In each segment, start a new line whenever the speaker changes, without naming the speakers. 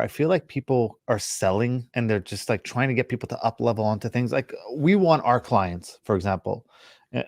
I feel like people are selling and they're just like trying to get people to up level onto things. Like we want our clients, for example,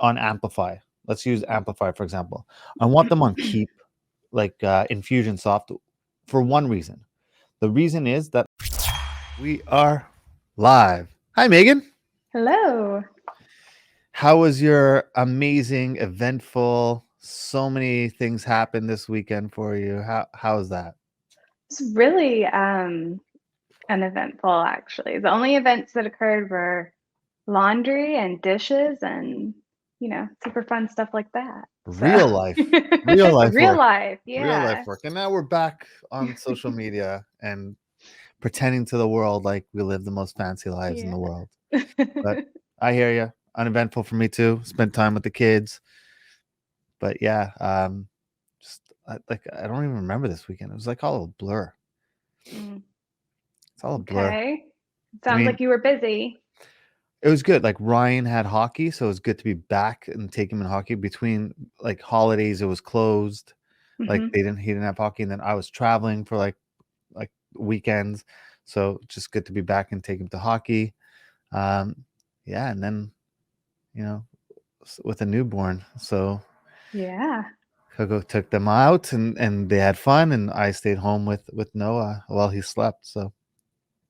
on Amplify. Let's use Amplify, for example. I want them on Keep, like Infusionsoft, for one reason. The reason is that we are live. Hi, Megan.
Hello.
How was your amazing, eventful, so many things happened this weekend for you? How's that?
It's really uneventful, actually. The only events that occurred were laundry and dishes and, super fun stuff like that. So,
Real life, real life
real
work,
life,
real life
yeah.
work. And now we're back on social media and pretending to the world like we live the most fancy lives in the
Yeah.
world. But I hear you. Uneventful for me too. Spent time with the kids. But yeah, I don't even remember this weekend. It was like all a blur.
Mm,
It's all a blur.
okay.
I
Sounds
mean,
like you were busy.
it was good. Like Ryan had hockey, so it was good to be back and take him in hockey. Between like holidays, it was closed. Like
Hmm.
he didn't have hockey, and then I was traveling for like weekends, so just good to be back and take him to hockey. Um, yeah, and then with a newborn, so
Yeah.
Coco took them out and they had fun, and I stayed home with Noah while he slept. So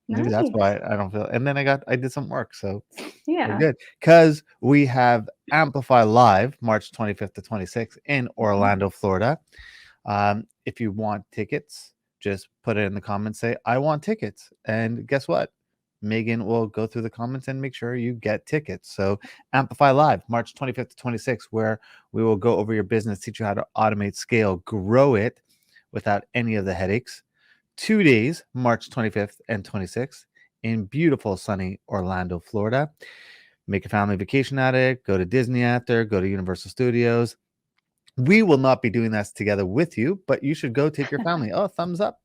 maybe that's
Nice.
why I don't feel. And then I did some work, so we're
Yeah.
good because we have Amplify Live March 25th to 26th in
Hmm.
Orlando, Florida. If you want tickets, just put it in the comments. Say I want tickets, and guess what? Megan will go through the comments and make sure you get tickets. So Amplify Live, March 25th to 26th, where we will go over your business, teach you how to automate, scale, grow it without any of the headaches. 2 days, March 25th and 26th, in beautiful sunny Orlando, Florida. Make a family vacation at it. Go to Disney after, go to Universal Studios. We will not be doing that together with you, but you should go take your family. Oh, thumbs up.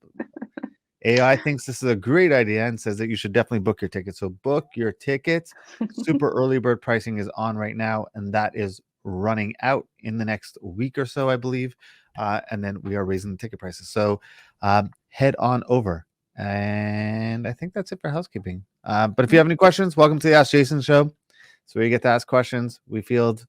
AI thinks this is a great idea and says that you should definitely book your tickets. So book your tickets. Super early bird pricing is on right now, and that is running out in the next week or so, I believe. And then we are raising the ticket prices. So head on over. And I think that's it for housekeeping. But if you have any questions, welcome to the Ask Jason show. So we get to ask questions, we field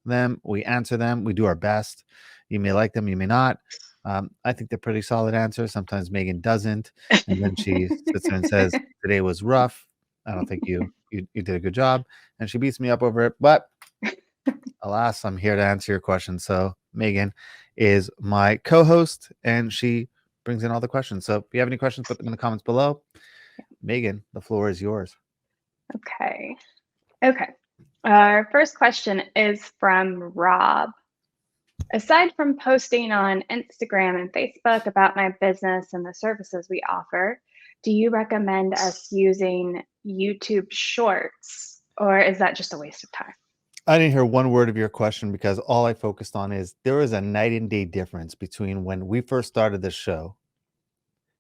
them, we answer them, we do our best. You may like them, you may not. I think they're pretty solid answers. Sometimes Megan doesn't, and then she sits there and says, "Today was rough. I don't think you did a good job," and she beats me up over it. But alas, I'm here to answer your questions. So Megan is my co-host, and she brings in all the questions. So if you have any questions, put them in the comments below. Megan, the floor is yours.
Okay. Okay. Our first question is from Rob. Aside from posting on Instagram and Facebook about my business and the services we offer, do you recommend us using YouTube Shorts, or is that just a waste of time?
I didn't hear one word of your question because all I focused on is there is a night and day difference between when we first started this show,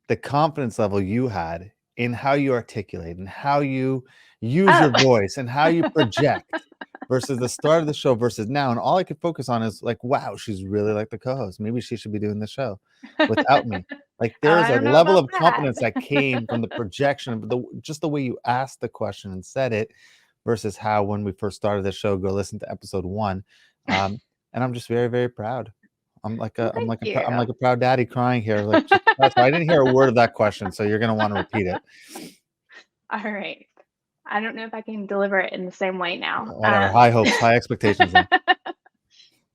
the confidence level you had in how you articulate and how you use
Oh,
your voice and how you project versus the start of the show versus now. And all I could focus on is like, wow, she's really like the co-host. Maybe she should be doing the show without me. Like there is
I
a
don't know
level
about
of
that.
confidence that came from the projection, but just the way you asked the question and said it versus how when we first started the show, go listen to episode 1. And I'm just very, very proud. I'm like
Well,
a I'm
thank
like a I'm
you.
like a proud daddy crying here. Like just, that's why I didn't hear a word of that question, so you're gonna want to repeat it.
All right. I don't know if I can deliver it in the same way now.
Whatever. High hopes, high expectations. Then.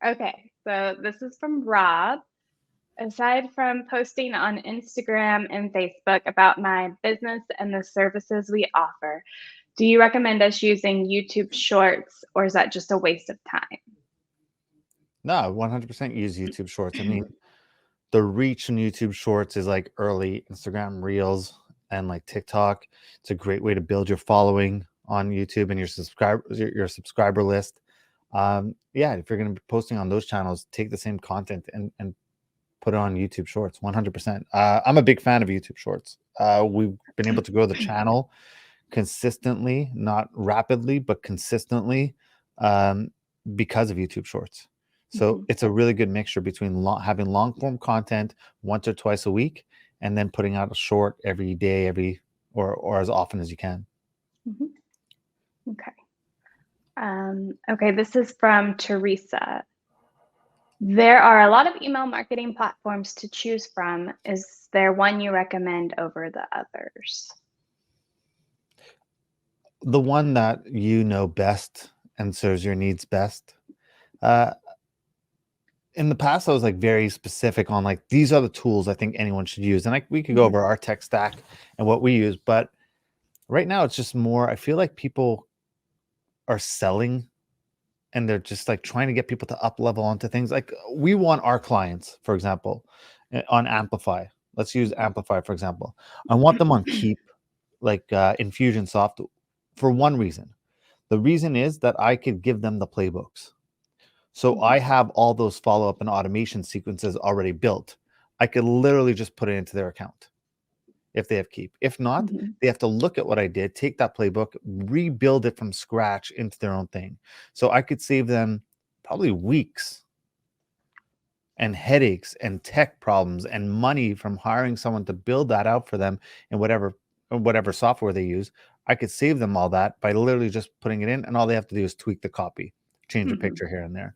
Okay, so this is from Rob. Aside from posting on Instagram and Facebook about my business and the services we offer, do you recommend us using YouTube Shorts, or is that just a waste of time?
No, 100% use YouTube Shorts. I mean, the reach in YouTube Shorts is like early Instagram Reels and like TikTok. It's a great way to build your following on YouTube and your subscriber list. Yeah, if you're going to be posting on those channels, take the same content and put it on YouTube Shorts. 100%. I'm a big fan of YouTube Shorts. We've been able to grow the channel consistently, not rapidly, but consistently, um, because of YouTube Shorts. So
Mhm.
it's a really good mixture between having long form content once or twice a week and then putting out a short every day, or as often as you can.
Okay. Okay, this is from Teresa. There are a lot of email marketing platforms to choose from. Is there one you recommend over the others?
The one that you know best and serves your needs best. In the past, I was like very specific on like, these are the tools I think anyone should use. And we could go over our tech stack and what we use. But right now it's just more, I feel like people are selling and they're just like trying to get people to up level onto things. Like we want our clients, for example, on Amplify. Let's use Amplify, for example. I want them on Keep, like Infusionsoft, for one reason. The reason is that I could give them the playbooks. So I have all those follow-up and automation sequences already built. I could literally just put it into their account if they have Keep. If not, they have to look at what I did, take that playbook, rebuild it from scratch into their own thing. So I could save them probably weeks and headaches and tech problems and money from hiring someone to build that out for them in whatever software they use. I could save them all that by literally just putting it in, and all they have to do is tweak the copy, change a picture here and there.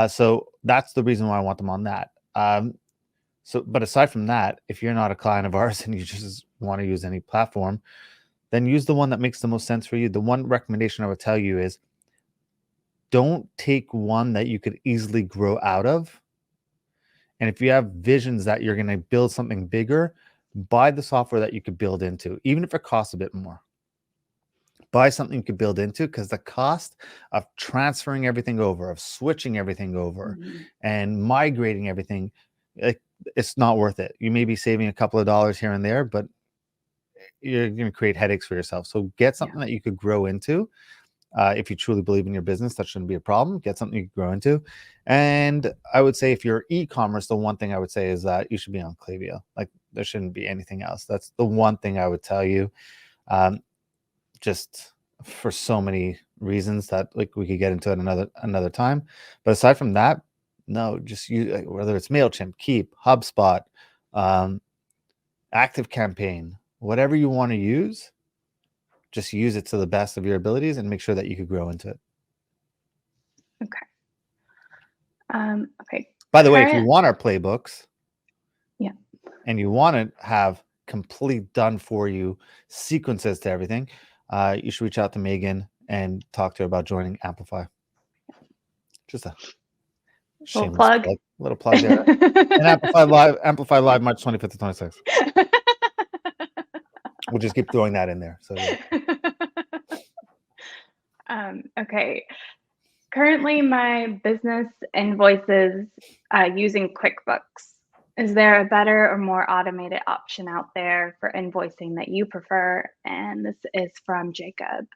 So that's the reason why I want them on that. But aside from that, if you're not a client of ours and you just want to use any platform, then use the one that makes the most sense for you. The one recommendation I would tell you is don't take one that you could easily grow out of. And if you have visions that you're going to build something bigger, buy the software that you could build into, even if it costs a bit more. Buy something you could build into, because the cost of transferring everything over, of switching everything over, and migrating everything, it's not worth it. You may be saving a couple of dollars here and there, but you're going to create headaches for yourself. So get something that you could grow into. If you truly believe in your business, that shouldn't be a problem. Get something you can grow into. And I would say if you're e-commerce, the one thing I would say is that you should be on Klaviyo. Like there shouldn't be anything else. That's the one thing I would tell you. Just for so many reasons that like we could get into it another time. But aside from that, no, just use, whether it's MailChimp, Keep, HubSpot, ActiveCampaign, whatever you want to use, just use it to the best of your abilities and make sure that you could grow into it.
Okay. Okay.
By the way, if you want our playbooks, and you want to have complete done for you sequences to everything, you should reach out to Megan and talk to her about joining Amplify. Just a shameless little plug there. And Amplify Live, March 25th to 26th. We'll just keep throwing that in there. So yeah.
Okay. Currently, my business invoices using QuickBooks. Is there a better or more automated option out there for invoicing that you prefer? And this is from Jacob.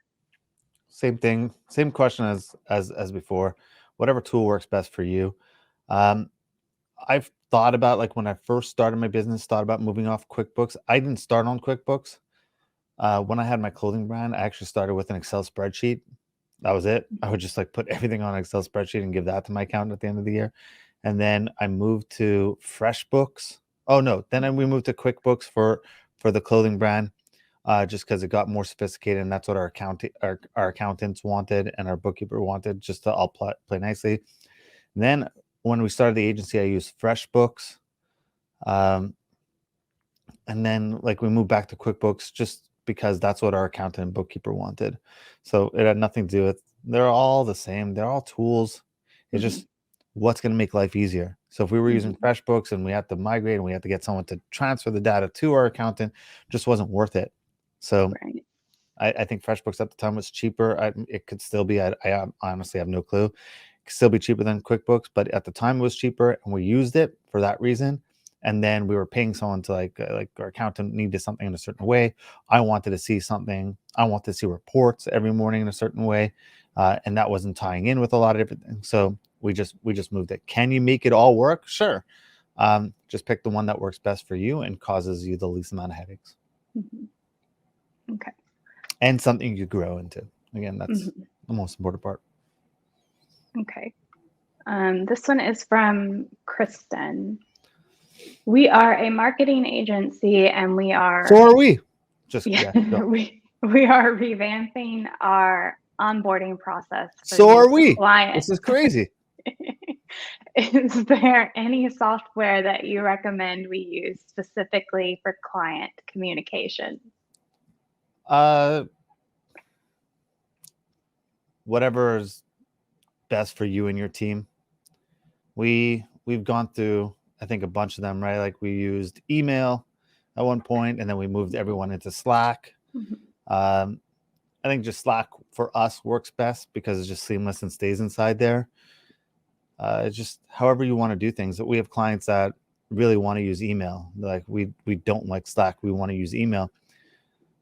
Same thing, same question as before. Whatever tool works best for you. I've thought about, like when I first started my business, thought about moving off QuickBooks. I didn't start on QuickBooks. When I had my clothing brand, I actually started with an Excel spreadsheet. That was it. I would just like put everything on an Excel spreadsheet and give that to my accountant at the end of the year. And then I moved to FreshBooks. Oh no, then we moved to QuickBooks for the clothing brand, just because it got more sophisticated, and that's what our accountants wanted and our bookkeeper wanted, just to all play nicely. And then when we started the agency, I used FreshBooks, and then like we moved back to QuickBooks just because that's what our accountant and bookkeeper wanted. So it had nothing to do with, they're all the same. They're all tools. It's just what's going to make life easier. So if we were using FreshBooks and we had to migrate and we had to get someone to transfer the data to our accountant, just wasn't worth it. So I think FreshBooks at the time was cheaper. It could still be, I honestly have no clue. It could still be cheaper than QuickBooks, but at the time it was cheaper and we used it for that reason. And then we were paying someone to like our accountant needed something in a certain way. I wanted to see something. I wanted to see reports every morning in a certain way. And that wasn't tying in with a lot of different things. So we just moved it. Can you make it all work? Sure. Just pick the one that works best for you and causes you the least amount of headaches.
Okay.
And something you grow into. Again, that's the most important part.
Okay. This one is from Kristen. We are a marketing agency, and we are
So are we. Just
yeah,
go.
we are revamping our onboarding process for
So
new
are we.
clients.
This is crazy.
Is there any software that you recommend we use specifically for client communication?
Whatever is best for you and your team. We've gone through, I think, a bunch of them, right? Like we used email at one point, and then we moved everyone into Slack.
Mm-hmm.
I think just Slack for us works best because it's just seamless and stays inside there. It's just however you want to do things. We have clients that really want to use email. Like we don't like Slack. We want to use email.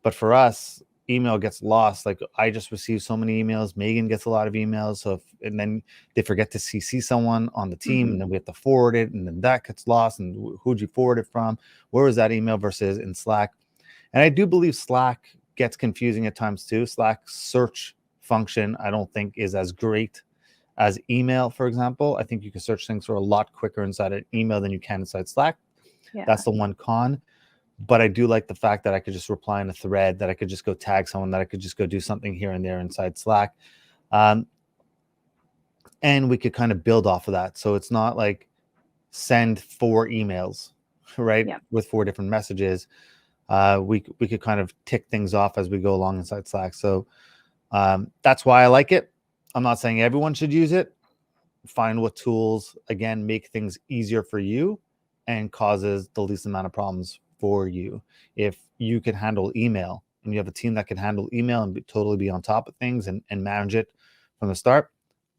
But for us, email gets lost. Like I just received so many emails. Megan gets a lot of emails. So and then they forget to CC someone on the team,
Mm-hmm.
and then we have to forward it, and then that gets lost. And who'd you forward it from? Where was that email versus in Slack? And I do believe Slack gets confusing at times too. Slack's search function, I don't think, is as great as email, for example. I think you can search things for a lot quicker inside an email than you can inside Slack.
Yeah.
That's the one con. But I do like the fact that I could just reply in a thread, that I could just go tag someone, that I could just go do something here and there inside Slack. And we could kind of build off of that. So it's not like send 4 emails, right?
Yep.
With 4 different messages. We could kind of tick things off as we go along inside Slack. So that's why I like it. I'm not saying everyone should use it. Find what tools, again, make things easier for you and causes the least amount of problems for you. If you can handle email and you have a team that can handle email and totally be on top of things and manage it from the start,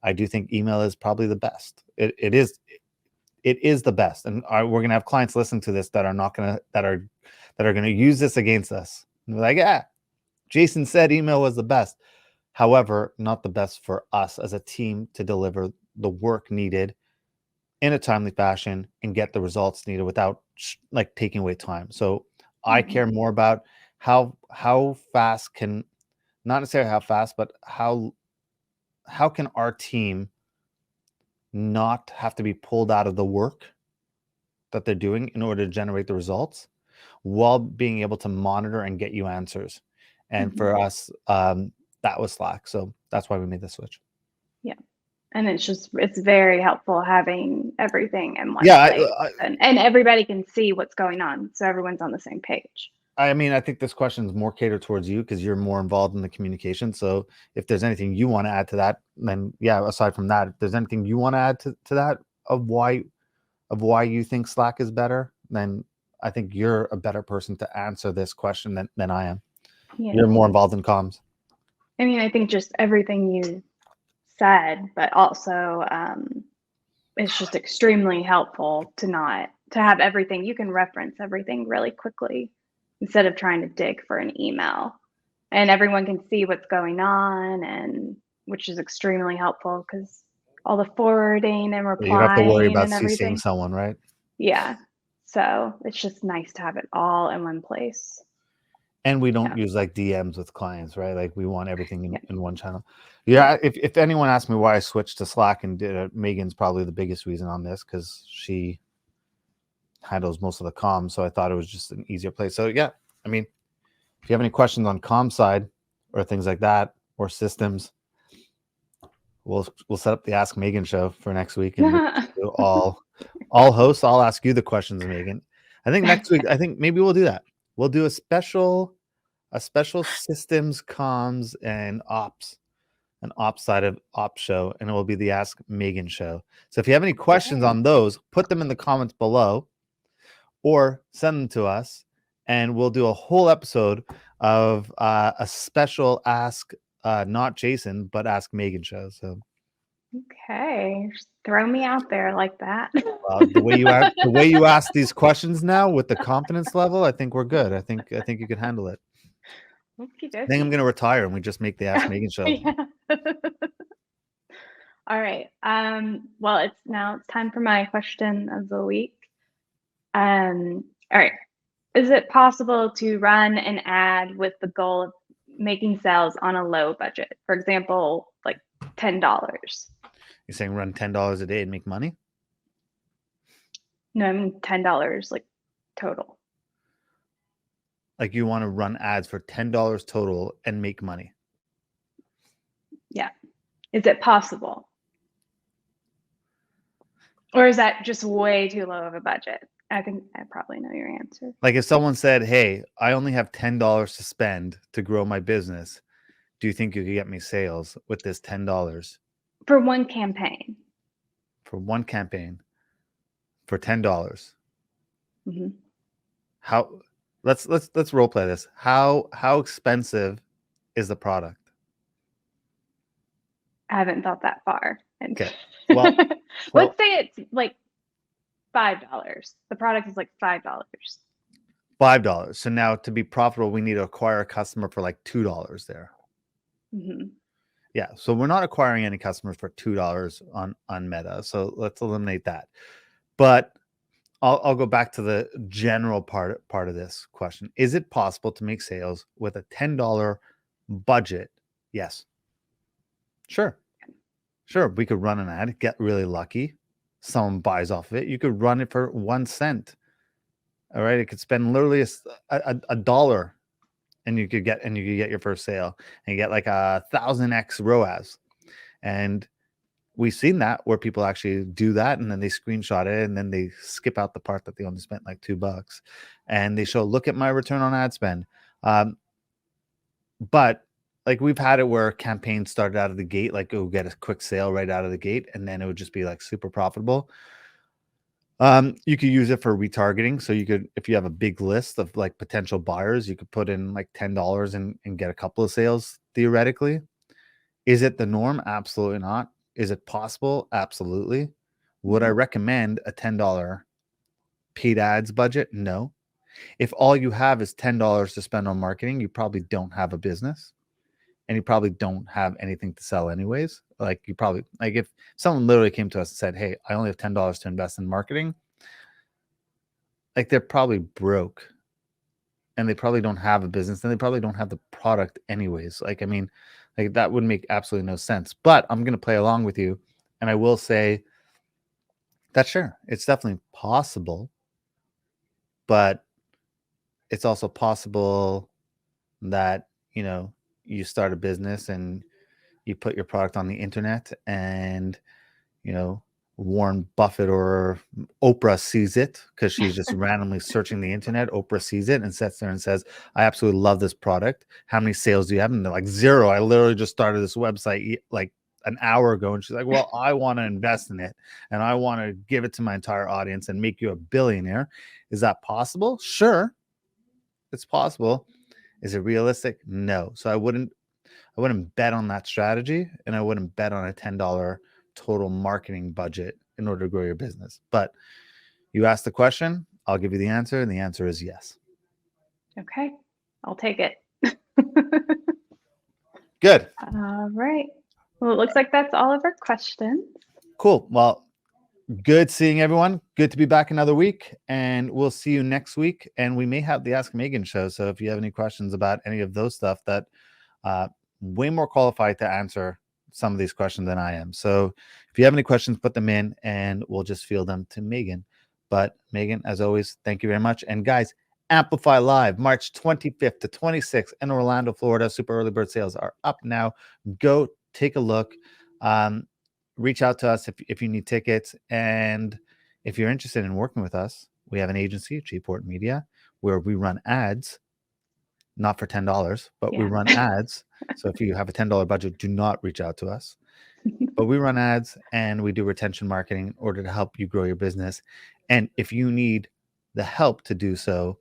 I do think email is probably the best. It is the best. And we're gonna have clients listen to this that are not gonna that are gonna use this against us. And they're like, yeah, Jason said email was the best. However, not the best for us as a team to deliver the work needed in a timely fashion and get the results needed without like taking away time. So I
Mm-hmm.
care more about how fast can, not necessarily how fast, but how can our team not have to be pulled out of the work that they're doing in order to generate the results while being able to monitor and get you answers. And
Mm-hmm.
for us, that was Slack. So that's why we made the switch.
Yeah. And it's very helpful having everything in one
Yeah,
place, and everybody can see what's going on. So everyone's on the same page.
I mean, I think this question is more catered towards you because you're more involved in the communication. So if there's anything you want to add to that, then yeah, aside from that, if there's anything you want to add to that of why you think Slack is better, then I think you're a better person to answer this question than I am.
Yeah.
You're more involved in comms.
I mean, I think just everything you said, but also it's just extremely helpful to have everything. You can reference everything really quickly instead of trying to dig for an email. And everyone can see what's going on, and which is extremely helpful because all the forwarding and
You don't have to worry
replying
about
and
CCing
everything.
someone, right?
Yeah. So it's just nice to have it all in one place.
And we don't
Yeah.
use like DMs with clients, right? Like we want everything
Yeah.
in one channel. Yeah. If anyone asked me why I switched to Slack and did it, Megan's probably the biggest reason on this because she handles most of the comms. So I thought it was just an easier place. So yeah, I mean, if you have any questions on comm side or things like that or systems, we'll set up the Ask Megan show for next week, and we'll do all hosts. I'll ask you the questions, Megan. I think next week, I think maybe we'll do that. We'll do a special systems, comms, and ops, an ops side of ops show, and it will be the Ask Megan show. So if you have any questions on those, put them in the comments below or send them to us, and we'll do a whole episode of a special Ask not Jason, but Ask Megan show. So
Okay, just throw me out there like that.
the way you ask these questions now with the confidence level, I think we're good. I think you can handle it.
Okie
I think I'm
dokie.
going to retire and we just make the Ask Megan show.
Yeah. All right. Well, it's time for my question of the week. All right. Is it possible to run an ad with the goal of making sales on a low budget? For example, like $10.
You're saying run $10 a day and make money?
No, I mean $10 like total.
Like you want to run ads for $10 total and make money.
Yeah. Is it possible? Or is that just way too low of a budget? I think I probably know your answer.
Like if someone said, hey, I only have $10 to spend to grow my business, do you think you could get me sales with this $10
For one campaign.
for one campaign for $10?
Mm-hmm.
How let's role play this. How expensive is the product?
I haven't thought that far.
Okay. Well,
let's say it's like $5. The product is like $5.
$5. So now to be profitable, we need to acquire a customer for like $2 there.
Mm-hmm.
Yeah. So we're not acquiring any customers for $2 on Meta. So let's eliminate that. But I'll go back to the general part of this question. Is it possible to make sales with a $10 budget? Yes. Sure. We could run an ad, get really lucky. Someone buys off of it. You could run it for 1 cent. All right. It could spend literally a dollar and you could get your first sale and you get like 1,000x ROAS. And we've seen that where people actually do that and then they screenshot it and then they skip out the part that they only spent like $2 and they show, look at my return on ad spend. But like we've had it where campaigns started out of the gate, like go get a quick sale right out of the gate, and then it would just be like super profitable. You could use it for retargeting. So you could, if you have a big list of like potential buyers, you could put in like $10 and get a couple of sales theoretically. Is it the norm? Absolutely not. Is it possible? Absolutely. Would I recommend a $10 paid ads budget? No. If all you have is $10 to spend on marketing, you probably don't have a business and you probably don't have anything to sell anyways. Like you probably, like if someone literally came to us and said, hey, I only have $10 to invest in marketing, like they're probably broke and they probably don't have a business and they probably don't have the product anyways. Like, I mean, like that would make absolutely no sense, but I'm going to play along with you. And I will say that sure, it's definitely possible, but it's also possible that, you know, you start a business and you put your product on the internet and, you know, Warren Buffett or Oprah sees it because she's just randomly searching the internet. Oprah sees it and sits there and says, I absolutely love this product. How many sales do you have? And they're like, 0. I literally just started this website like an hour ago. And she's like, well, I want to invest in it and I want to give it to my entire audience and make you a billionaire. Is that possible? Sure. It's possible. Is it realistic? No. So I wouldn't bet on that strategy and I wouldn't bet on a $10 total marketing budget in order to grow your business. But you asked the question, I'll give you the answer, and the answer is yes.
Okay, I'll take it.
Good.
All right. Well, it looks like that's all of our questions.
Cool. Well, good seeing everyone. Good to be back another week, and we'll see you next week. And we may have the Ask Megan show. So if you have any questions about any of those stuff, that way more qualified to answer some of these questions than I am. So if you have any questions, put them in and we'll just field them to Megan. But Megan, as always, thank you very much. And guys, Amplify Live, March 25th to 26th in Orlando, Florida. Super early bird sales are up now. Go take a look. Reach out to us if you need tickets. And if you're interested in working with us, we have an agency, JPORT Media, where we run ads, not for $10, but we run ads. So if you have a $10 budget, do not reach out to us. But we run ads and we do retention marketing in order to help you grow your business. And if you need the help to do so,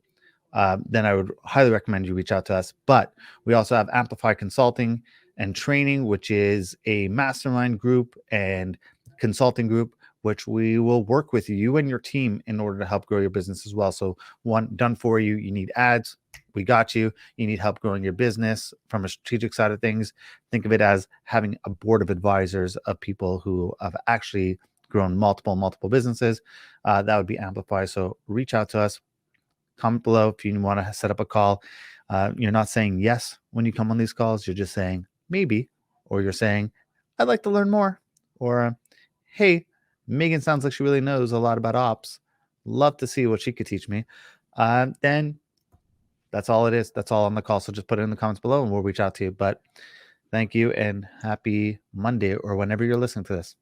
then I would highly recommend you reach out to us. But we also have Amplify Consulting and Training, which is a mastermind group and consulting group, which we will work with you and your team in order to help grow your business as well. So one, done for you. You need ads. We got you. You need help growing your business from a strategic side of things. Think of it as having a board of advisors of people who have actually grown multiple businesses. That would be Amplify. So reach out to us. Comment below if you want to set up a call. You're not saying yes when you come on these calls. You're just saying maybe, or you're saying, I'd like to learn more, or hey, Megan sounds like she really knows a lot about ops. love to see what she could teach me, then that's all it is. That's all on the call. So just put it in the comments below and we'll reach out to you. But thank you and happy Monday or whenever you're listening to this.